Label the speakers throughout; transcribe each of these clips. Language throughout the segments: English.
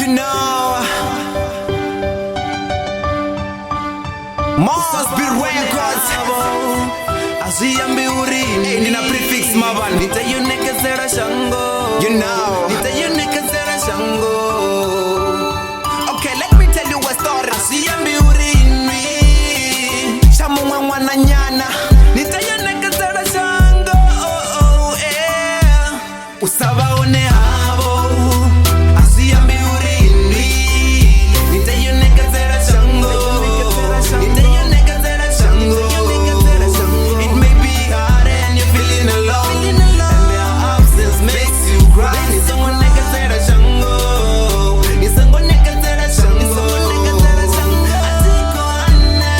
Speaker 1: you know. Mosby Records. Asiambi urini nina prefix maban. Nita yuneke zera shango. You know. Nita yuneke zera shango. Okay, let me tell you a story. Asiambi urini shamu mwana nyana. Nita yuneke zera shango. Oh, yeah. Usaba one habo. Asiambi urini nita yuneke zera shango. Nita yuneke zera shango. It may be hard and you're feeling alone, and their absence makes you cry. Nisongo neke zera shango. Nisongo neke zera shango. Atiko ana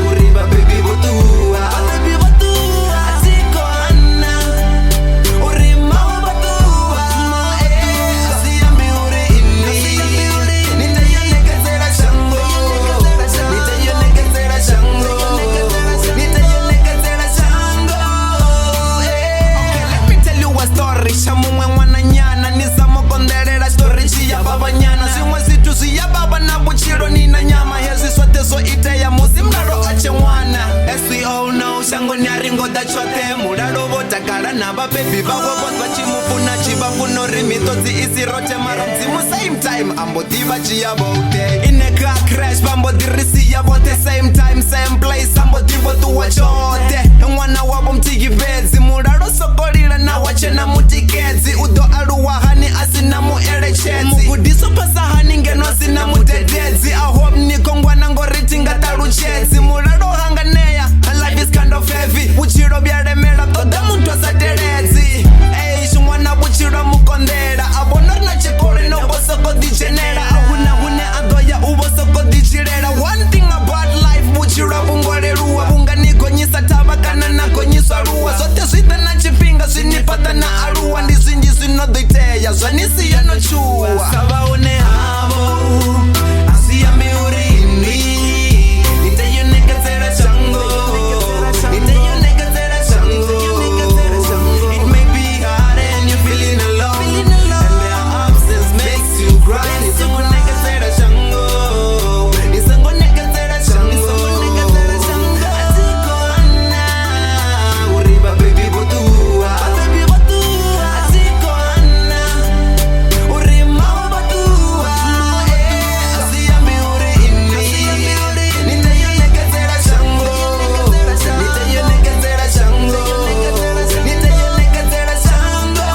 Speaker 1: uriba baby botua. Atiko ana urima botua. Asiambi urini nita yuneke zera shango. Nita yuneke zera shango. Nita yuneke zera shango. Okay, let me tell you a story. Shamumwe mwana nyana nizamo konderera story chiya baba nyana. Zimwe zitu ziya baba na buchiro nina nyama. Hezi sote so ite ya muzi mraro ache mwana. As we all know, shango nyaringo da chote. Muraro vota kara na ba baby bawa botwa chimufuna chibafuno rimitozi isi roche maramzi mu same time. Ambo diva chiya bote. In a car crash bambo dirisi ya bote. Same time, same place. Ambo divo tuwa chote. Mwana wabo mtigi bezi. Muraro sokorira na wache na mutikezi. Udo aluwa hani asina mu erechezi. Mugudiso pasa hani ngeno asina mutetezi. I hope nikongwa nango ritinga taruchezi. Muraro hanga neya. Life is kind of heavy. Uchiro biare mera toda muntu asaterezi. Eish mwana buchiro mukondera. Abonor na chikore no bosoko dichenera. Ahuna hune adoya ubosoko dichirera. One thing about life buchiro bungore ruwa. Bunga nikonyisa tabakana na konyisa ruwa. Zote swita na chipinga sinipata na aruwa. Ndisinji sinoditeya zwanisi ya no chua. Saba une habo asiambi urini nita yuneke zera shango. Nita yuneke zera shango. It may be hard and you're feeling alone, and their absence makes you cry. Nisongo neke zera shango. Nisongo neke zera shango. Atiko ana uriba baby botua. Atiko ana urima botua. Asiambi urini nita yuneke zera shango. Nita yuneke zera shango. Nita yuneke zera shango.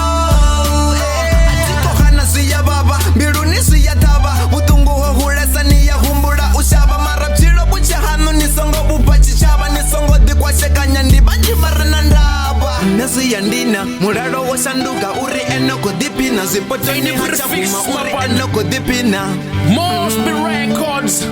Speaker 1: Atiko hana siya baba mbiruni siya taba. Butungu hohulesa niya humbura ushaba. Marapchiro bucha hanu nisongo bupachi chaba. Nisongo dikwa shekanya ndibanji barana ndaba. Nasi yandina muraro washanduka uri enoko dipina. Zipoto ini hachakuma uri enoko dipina.
Speaker 2: Mosby Records.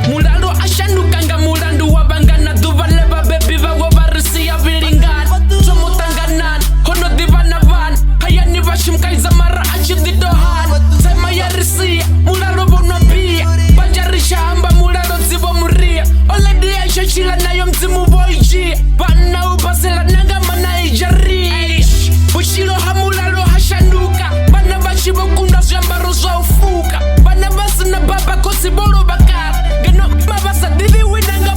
Speaker 2: Mulando ashanuka nga mulandu wabangana. Duvaleba baby vawo barisi ya vilingan. Somo tanganan hono divana van. Hayani vashimkaiza mara achidi dohan. Sema ya risia mulalo bono pia. Bajarisha amba mulalo zibo muria. Oledi aisha chila nayo mzimu boiji. Bana upasela nanga mana ijari. Bushilo hamulalo hashanuka. Bana bashibo kunda zambaro za ufuka. Bana basi na baba kosi bolo bakar. Gano mabasa divi winanga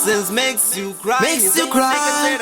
Speaker 1: nonsense makes you cry. Makes you cry.